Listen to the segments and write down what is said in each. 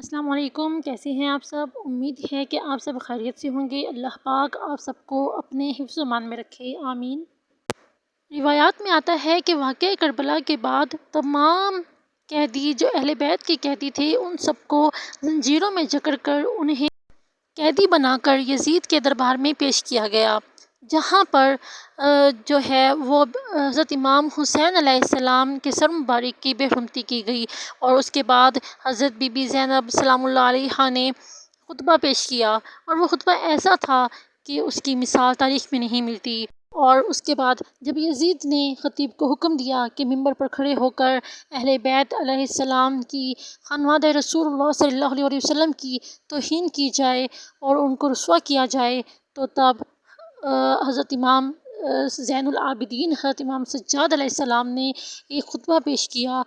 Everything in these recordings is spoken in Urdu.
السلام علیکم، کیسے ہیں آپ سب؟ امید ہے کہ آپ سب خیریت سے ہوں گے۔ اللہ پاک آپ سب کو اپنے حفظ و امان میں رکھے، آمین۔ روایات میں آتا ہے کہ واقعہ کربلا کے بعد تمام قیدی جو اہل بیت کے قیدی تھے ان سب کو زنجیروں میں جکڑ کر انہیں قیدی بنا کر یزید کے دربار میں پیش کیا گیا، جہاں پر جو ہے وہ حضرت امام حسین علیہ السلام کے سر مبارک کی بے حرمتی کی گئی، اور اس کے بعد حضرت بی بی زینب سلام اللہ علیہا نے خطبہ پیش کیا، اور وہ خطبہ ایسا تھا کہ اس کی مثال تاریخ میں نہیں ملتی۔ اور اس کے بعد جب یزید نے خطیب کو حکم دیا کہ ممبر پر کھڑے ہو کر اہل بیت علیہ السلام کی، خانواد رسول اللہ صلی اللہ علیہ وسلم کی توہین کی جائے اور ان کو رسوا کیا جائے، تو تب حضرت امام زین العابدین حضرت امام سجاد علیہ السلام نے ایک خطبہ پیش کیا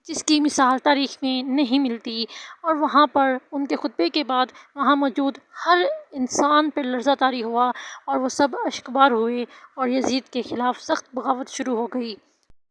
جس کی مثال تاریخ میں نہیں ملتی، اور وہاں پر ان کے خطبے کے بعد وہاں موجود ہر انسان پر لرزہ طاری ہوا اور وہ سب اشکبار ہوئے اور یزید کے خلاف سخت بغاوت شروع ہو گئی۔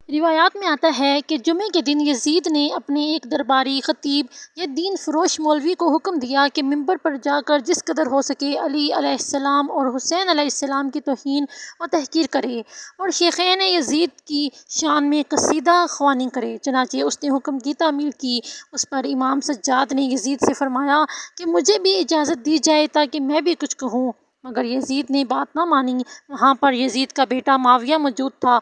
روایات میں آتا ہے کہ جمعے کے دن یزید نے اپنے ایک درباری خطیب یا دین فروش مولوی کو حکم دیا کہ ممبر پر جا کر جس قدر ہو سکے علی علیہ السلام اور حسین علیہ السلام کی توہین و تحقیر کرے اور شیخین یزید کی شان میں قصیدہ خوانی کرے۔ چنانچہ اس نے حکم کی تعمیل کی۔ اس پر امام سجاد نے یزید سے فرمایا کہ مجھے بھی اجازت دی جائے تاکہ میں بھی کچھ کہوں، مگر یزید نے بات نہ مانی۔ وہاں پر یزید کا بیٹا معاویہ موجود تھا۔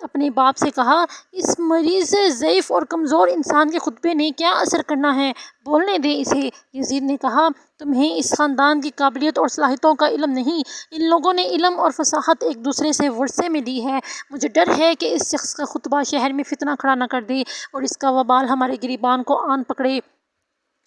اپنے باپ سے کہا، اس مریض ضعیف اور کمزور انسان کے خطبے نے کیا اثر کرنا ہے، بولنے دے اسے۔ یزید نے کہا، تمہیں اس خاندان کی قابلیت اور صلاحیتوں کا علم نہیں، ان لوگوں نے علم اور فصاحت ایک دوسرے سے ورثے میں لی ہے، مجھے ڈر ہے کہ اس شخص کا خطبہ شہر میں فتنہ کھڑا نہ کر دے اور اس کا وبال ہمارے گریبان کو آن پکڑے۔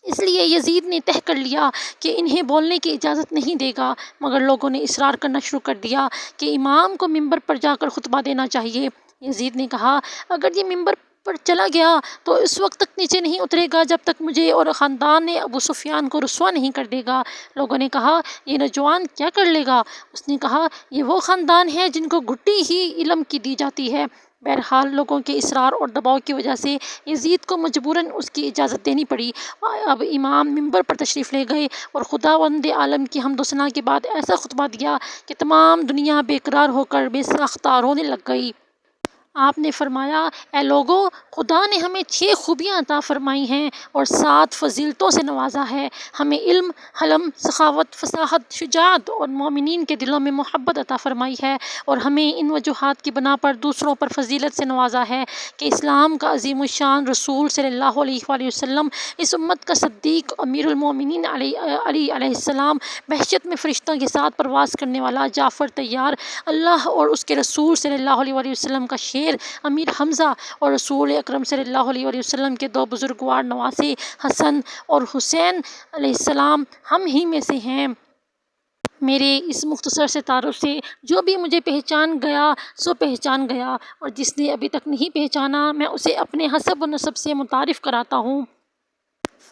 اس لیے یزید نے طے کر لیا کہ انہیں بولنے کی اجازت نہیں دے گا، مگر لوگوں نے اصرار کرنا شروع کر دیا کہ امام کو ممبر پر جا کر خطبہ دینا چاہیے۔ یزید نے کہا، اگر یہ ممبر پر چلا گیا تو اس وقت تک نیچے نہیں اترے گا جب تک مجھے اور خاندان ابو سفیان کو رسوا نہیں کر دے گا۔ لوگوں نے کہا، یہ نوجوان کیا کر لے گا؟ اس نے کہا، یہ وہ خاندان ہے جن کو گھٹی ہی علم کی دی جاتی ہے۔ بہرحال لوگوں کے اصرار اور دباؤ کی وجہ سے یزید کو مجبوراً اس کی اجازت دینی پڑی۔ اب امام ممبر پر تشریف لے گئے اور خداوند عالم کی حمد و ثنا کے بعد ایسا خطبہ دیا کہ تمام دنیا بے قرار ہو کر بے ساختہ رونے لگ گئی۔ آپ نے فرمایا، اے لوگو، خدا نے ہمیں 6 خوبیاں عطا فرمائی ہیں اور 7 فضیلتوں سے نوازا ہے۔ ہمیں علم، حلم، سخاوت، فصاحت، شجاعت اور مومنین کے دلوں میں محبت عطا فرمائی ہے، اور ہمیں ان وجوہات کی بنا پر دوسروں پر فضیلت سے نوازا ہے کہ اسلام کا عظیم الشان رسول صلی اللہ علیہ وآلہ وسلم، اس امت کا صدیق، امیر المومنین علی علیہ السلام، بہشت میں فرشتوں کے ساتھ پرواز کرنے والا جعفر طیار، اللہ اور اس کے رسول صلی اللہ علیہ وآلہ وسلم کا شیر امیر حمزہ، اور رسول اکرم صلی اللہ علیہ وآلہ وسلم کے 2 بزرگوار نواسے حسن اور حسین علیہ السلام ہم ہی میں سے ہیں۔ میرے اس مختصر سے تعارف سے جو بھی مجھے پہچان گیا سو پہچان گیا، اور جس نے ابھی تک نہیں پہچانا میں اسے اپنے حسب و نسب سے متعارف کراتا ہوں۔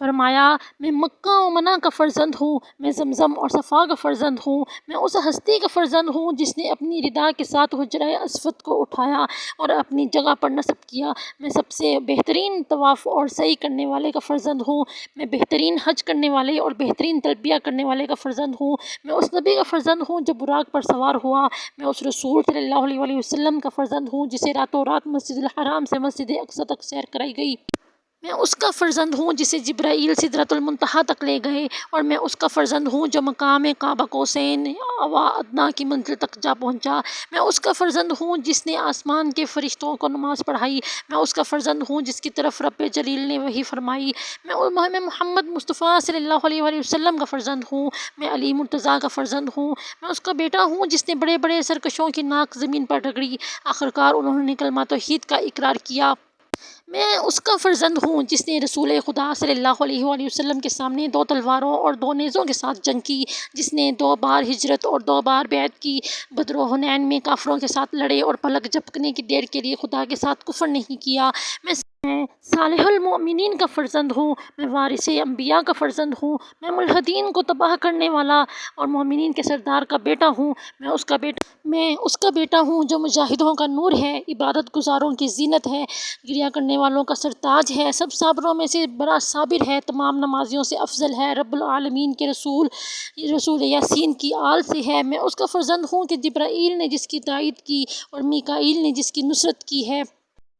فرمایا، میں مکہ و منا کا فرزند ہوں، میں زمزم اور صفا کا فرزند ہوں، میں اس ہستی کا فرزند ہوں جس نے اپنی ردا کے ساتھ حجرہ اسود کو اٹھایا اور اپنی جگہ پر نصب کیا، میں سب سے بہترین طواف اور سعی کرنے والے کا فرزند ہوں، میں بہترین حج کرنے والے اور بہترین تلبیہ کرنے والے کا فرزند ہوں، میں اس نبی کا فرزند ہوں جو براق پر سوار ہوا، میں اس رسول صلی اللہ علیہ وآلہ وسلم کا فرزند ہوں جسے راتوں رات مسجد الحرام سے مسجد اقصی تک سیر کرائی گئی، میں اس کا فرزند ہوں جسے جبرائیل سدرۃ المنتہا تک لے گئے، اور میں اس کا فرزند ہوں جو مقام قاب قوسین و ادنیٰ کی منزل تک جا پہنچا، میں اس کا فرزند ہوں جس نے آسمان کے فرشتوں کو نماز پڑھائی، میں اس کا فرزند ہوں جس کی طرف رب جلیل نے وحی فرمائی، میں محمد مصطفیٰ صلی اللہ علیہ وآلہ وسلم کا فرزند ہوں، میں علی مرتضیٰ کا فرزند ہوں، میں اس کا بیٹا ہوں جس نے بڑے بڑے سرکشوں کی ناک زمین پر رگڑی، آخرکار انہوں نے کلمہ توحید کا اقرار کیا، میں اس کا فرزند ہوں جس نے رسول خدا صلی اللہ علیہ وآلہ وسلم کے سامنے 2 تلواروں اور 2 نیزوں کے ساتھ جنگ کی، جس نے 2 بار ہجرت اور 2 بار بیعت کی، بدر و حنین میں کافروں کے ساتھ لڑے اور پلک جھپکنے کی دیر کے لیے خدا کے ساتھ کفر نہیں کیا، میں میں صالح المؤمنین کا فرزند ہوں، میں وارث انبیاء کا فرزند ہوں، میں ملحدین کو تباہ کرنے والا اور مومنین کے سردار کا بیٹا ہوں، میں اس کا بیٹا ہوں جو مجاہدوں کا نور ہے، عبادت گزاروں کی زینت ہے، گریہ کرنے والوں کا سرتاج ہے، سب صابروں میں سے بڑا صابر ہے، تمام نمازیوں سے افضل ہے، رب العالمین کے رسول یاسین کی آل سے ہے۔ میں اس کا فرزند ہوں کہ جبرائیل نے جس کی تائید کی اور میکائیل نے جس کی نصرت کی ہے۔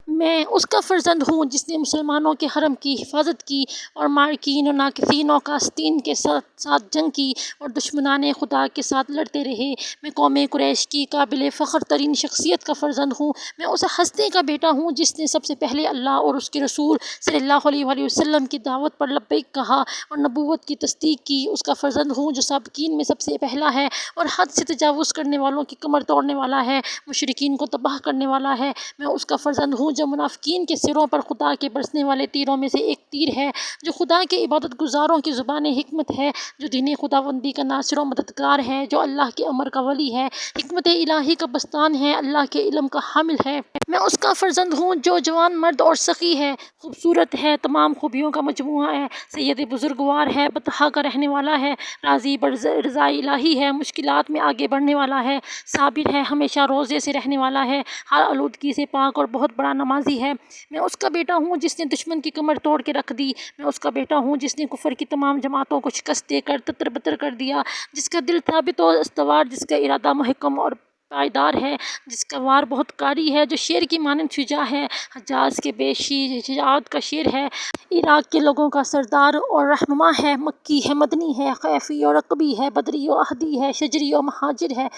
میں اس کا فرزند ہوں جس نے مسلمانوں کے حرم کی حفاظت کی اور مارکین و ناکثین و قاسطین کے ساتھ جنگ کی اور دشمنان خدا کے ساتھ لڑتے رہے۔ میں قوم قریش کی قابل فخر ترین شخصیت کا فرزند ہوں۔ میں اس ہستی کا بیٹا ہوں جس نے سب سے پہلے اللہ اور اس کے رسول صلی اللہ علیہ وآلہ وسلم کی دعوت پر لبیک کہا اور نبوت کی تصدیق کی۔ اس کا فرزند ہوں جو سابقین میں سب سے پہلا ہے اور حد سے تجاوز کرنے والوں کی کمر توڑنے والا ہے، مشرکین کو تباہ کرنے والا ہے۔ میں اس کا فرزند ہوں جو منافقین کے سروں پر خدا کے برسنے والے تیروں میں سے ایک تیر ہے، جو خدا کے عبادت گزاروں کی زبان حکمت ہے، جو دین خداوندی کا ناصر و مددگار ہے، جو اللہ کے امر کا ولی ہے، حکمت الہی کا بستان ہے، اللہ کے علم کا حامل ہے۔ میں اس کا فرزند ہوں جو جوان مرد اور سخی ہے، خوبصورت ہے، تمام خوبیوں کا مجموعہ ہے، سید بزرگوار ہے، بطحا کا رہنے والا ہے، راضی برضا الہی ہے، مشکلات میں آگے بڑھنے والا ہے، صابر ہے، ہمیشہ روزے سے رہنے والا ہے، ہر آلودگی سے پاک اور بہت بڑا نمازی ہے۔ میں اس کا بیٹا ہوں جس نے دشمن کی کمر توڑ کے رکھ دی۔ میں اس کا بیٹا ہوں جس نے کفر کی تمام جماعتوں کو شکست دے کر تتر بتر کر دیا، جس کا دل ثابت و استوار، جس کا ارادہ محکم اور پائیدار ہے، جس کا وار بہت کاری ہے، جو شیر کی مانند شجاع ہے، حجاز کے بے شجاعت کا شیر ہے، عراق کے لوگوں کا سردار اور رہنما ہے، مکی ہے، مدنی ہے، خیفی اور عقبی ہے، بدری و احدی ہے، شجری و مہاجر ہے۔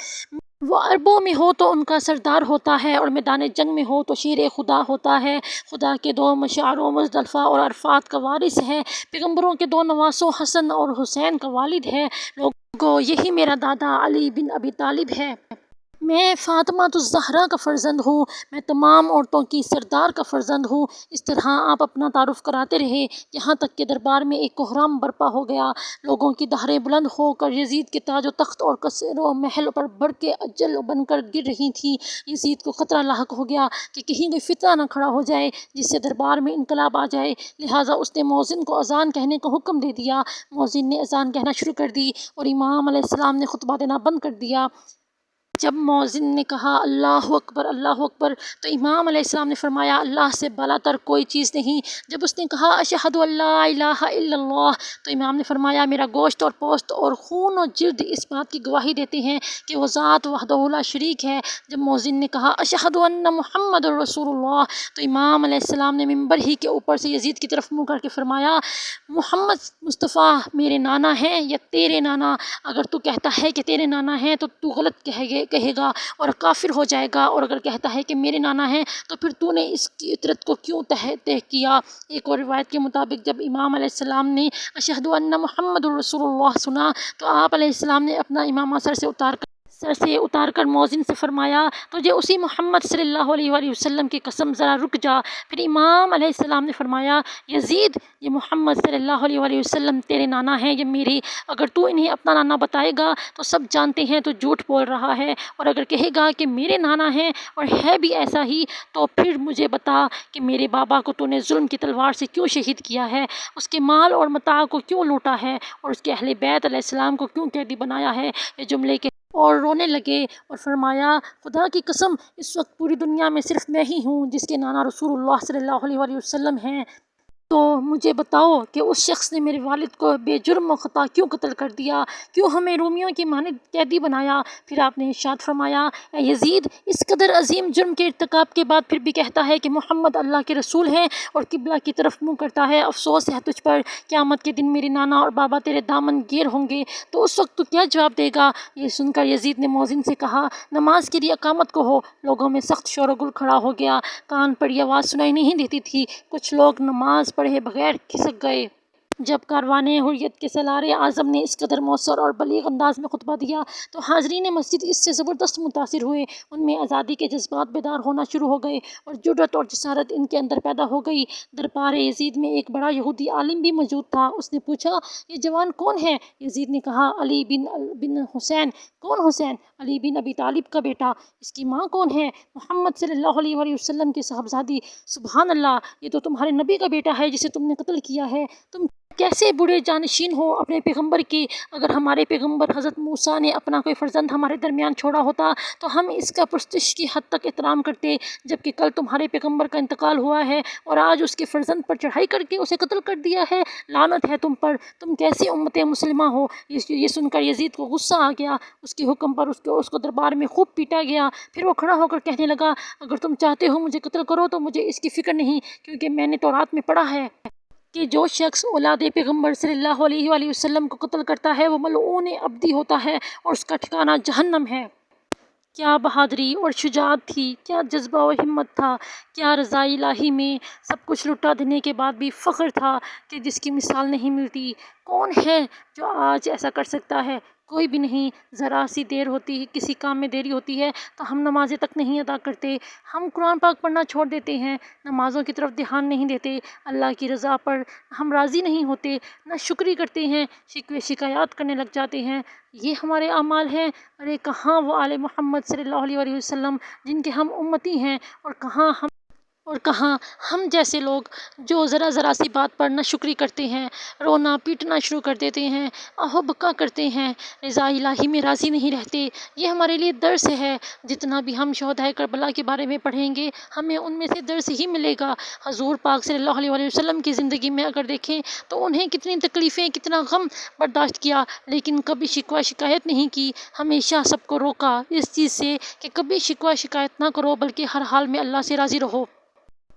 وہ عربوں میں ہو تو ان کا سردار ہوتا ہے اور میدان جنگ میں ہو تو شیر خدا ہوتا ہے، خدا کے دو مشاعروں مزدلفہ اور عرفات کا وارث ہے، پیغمبروں کے دو نواسوں حسن اور حسین کا والد ہے۔ لوگوں، یہی میرا دادا علی بن ابی طالب ہے۔ میں فاطمہ الزہرا کا فرزند ہوں، میں تمام عورتوں کی سردار کا فرزند ہوں۔ اس طرح آپ اپنا تعارف کراتے رہے یہاں تک کہ دربار میں ایک کوہرام برپا ہو گیا، لوگوں کی دہریں بلند ہو کر یزید کے تاج و تخت اور قصر و محل پر برقِ اجل بن کر گر رہی تھیں۔ یزید کو خطرہ لاحق ہو گیا کہ کہیں کوئی فتنہ نہ کھڑا ہو جائے جس سے دربار میں انقلاب آ جائے، لہٰذا اس نے مؤذن کو اذان کہنے کا حکم دے دیا۔ مؤذن نے اذان کہنا شروع کر دی اور امام علیہ السلام نے خطبہ دینا بند کر دیا۔ جب مؤذن نے کہا اللہ اکبر اللہ اکبر تو امام علیہ السلام نے فرمایا اللہ سے بالا تر کوئی چیز نہیں۔ جب اس نے کہا اشہد ان لا الہ الا اللہ تو امام نے فرمایا میرا گوشت اور پوست اور خون و جلد اس بات کی گواہی دیتے ہیں کہ وہ ذات وحدہ لا شریک ہے۔ جب مؤذن نے کہا اشہد ان محمد رسول اللہ تو امام علیہ السلام نے ممبر ہی کے اوپر سے یزید کی طرف منہ کر کے فرمایا محمد مصطفیٰ میرے نانا ہیں یا تیرے نانا؟ اگر تو کہتا ہے کہ تیرے نانا ہیں تو غلط کہے گا اور کافر ہو جائے گا، اور اگر کہتا ہے کہ میرے نانا ہیں تو پھر تو نے اس کی اطرت کو کیوں طے کیا؟ ایک اور روایت کے مطابق جب امام علیہ السلام نے اشہد ان محمد رسول اللہ سنا تو آپ علیہ السلام نے اپنا امامہ سر سے اتار کر مؤذن سے فرمایا تجھے اسی محمد صلی اللہ علیہ وآلہ وسلم کی قسم ذرا رک جا۔ پھر امام علیہ السلام نے فرمایا یزید یہ محمد صلی اللہ علیہ وآلہ وسلم تیرے نانا ہیں یا میری؟ اگر تو انہیں اپنا نانا بتائے گا تو سب جانتے ہیں تو جھوٹ بول رہا ہے، اور اگر کہے گا کہ میرے نانا ہیں اور ہے بھی ایسا ہی تو پھر مجھے بتا کہ میرے بابا کو تو نے ظلم کی تلوار سے کیوں شہید کیا ہے، اس کے مال اور متاع کو کیوں لوٹا ہے اور اس کے اہل بیت علیہ السلام کو کیوں قیدی بنایا ہے؟ یہ جملے کے اور رونے لگے اور فرمایا خدا کی قسم اس وقت پوری دنیا میں صرف میں ہی ہوں جس کے نانا رسول اللہ صلی اللہ علیہ وآلہ وسلم ہیں، تو مجھے بتاؤ کہ اس شخص نے میرے والد کو بے جرم و خطا کیوں قتل کر دیا، کیوں ہمیں رومیوں کی مانند قیدی بنایا؟ پھر آپ نے ارشاد فرمایا اے یزید اس قدر عظیم جرم کے ارتکاب کے بعد پھر بھی کہتا ہے کہ محمد اللہ کے رسول ہیں اور قبلہ کی طرف منہ کرتا ہے، افسوس ہے تجھ پر، قیامت کے دن میرے نانا اور بابا تیرے دامن گیر ہوں گے، تو اس وقت تو کیا جواب دے گا؟ یہ سن کر یزید نے مؤذن سے کہا نماز کے لیے اقامت کو ہو۔ لوگوں میں سخت شور و گل کھڑا ہو گیا، کان پر یہ آواز سنائی نہیں دیتی تھی، کچھ لوگ نماز پڑھے بغیر کھسک گئے۔ جب کاروان حریت کے سالار اعظم نے اس قدر مؤثر اور بلیغ انداز میں خطبہ دیا تو حاضرین مسجد اس سے زبردست متاثر ہوئے۔ ان میں آزادی کے جذبات بیدار ہونا شروع ہو گئے اور جرأت اور جسارت ان کے اندر پیدا ہو گئی۔ دربار یزید میں ایک بڑا یہودی عالم بھی موجود تھا۔ اس نے پوچھا، یہ جوان کون ہے؟ یزید نے کہا، علی بن حسین۔ کون حسین؟ علی بن ابی طالب کا بیٹا۔ اس کی ماں کون ہے؟ محمد صلی اللہ علیہ وآلہ وسلم کی صاحبزادی۔ سبحان اللہ، یہ تو تمہارے نبی کا بیٹا ہے جسے تم نے قتل کیا ہے۔ تم کیسے بڑے جانشین ہو اپنے پیغمبر کے؟ اگر ہمارے پیغمبر حضرت موسیٰ نے اپنا کوئی فرزند ہمارے درمیان چھوڑا ہوتا تو ہم اس کا پرستش کی حد تک احترام کرتے، جبکہ کل تمہارے پیغمبر کا انتقال ہوا ہے اور آج اس کے فرزند پر چڑھائی کر کے اسے قتل کر دیا ہے۔ لعنت ہے تم پر، تم کیسی امت مسلمہ ہو؟ یہ سن کر یزید کو غصہ آ گیا۔ اس کے حکم پر اس کو دربار میں خوب پیٹا گیا۔ پھر وہ کھڑا ہو کر کہنے لگا، اگر تم چاہتے ہو مجھے قتل کرو تو مجھے اس کی فکر نہیں، کیونکہ میں نے تورات میں پڑھا ہے کہ جو شخص اولاد پیغمبر صلی اللہ علیہ وآلہ وسلم کو قتل کرتا ہے وہ ملعون ابدی ہوتا ہے اور اس کا ٹھکانہ جہنم ہے۔ کیا بہادری اور شجاعت تھی، کیا جذبہ و ہمت تھا، کیا رضا الہی میں سب کچھ لٹا دینے کے بعد بھی فخر تھا کہ جس کی مثال نہیں ملتی۔ کون ہے جو آج ایسا کر سکتا ہے؟ کوئی بھی نہیں۔ ذرا سی دیر ہوتی ہے، کسی کام میں دیری ہوتی ہے تو ہم نمازیں تک نہیں ادا کرتے، ہم قرآن پاک پڑھنا چھوڑ دیتے ہیں، نمازوں کی طرف دھیان نہیں دیتے، اللہ کی رضا پر ہم راضی نہیں ہوتے، نہ شکری کرتے ہیں، شکوے شکایات کرنے لگ جاتے ہیں۔ یہ ہمارے اعمال ہیں؟ ارے کہاں وہ آل محمد صلی اللہ علیہ وآلہ وسلم جن کے ہم امتی ہیں، اور کہاں ہم جیسے لوگ جو ذرا ذرا سی بات پر نہ شکری کرتے ہیں، رونا پیٹنا شروع کر دیتے ہیں، آہو بکا کرتے ہیں، رضا الہی میں راضی نہیں رہتے۔ یہ ہمارے لیے درس ہے۔ جتنا بھی ہم شہدائے کربلا کے بارے میں پڑھیں گے ہمیں ان میں سے درس ہی ملے گا۔ حضور پاک صلی اللہ علیہ وآلہ وسلم کی زندگی میں اگر دیکھیں تو انہیں کتنی تکلیفیں، کتنا غم برداشت کیا، لیکن کبھی شکوہ شکایت نہیں کی۔ ہمیشہ سب کو روکا اس چیز سے کہ کبھی شکوہ شکایت نہ کرو، بلکہ ہر حال میں اللہ سے راضی رہو۔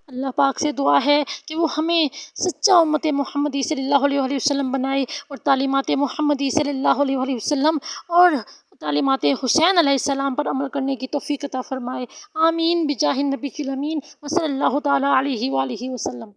اللہ پاک سے دعا ہے کہ وہ ہمیں سچا امت محمدی صلی اللہ علیہ وآلہ وسلم بنائے اور تعلیمات محمدی صلی اللہ علیہ وآلہ وسلم اور تعلیمات حسین علیہ السلام پر عمل کرنے کی توفیق عطا فرمائے۔ آمین بجاہ النبی الامین وصلی اللہ تعالیٰ علیہ وآلہ وسلم۔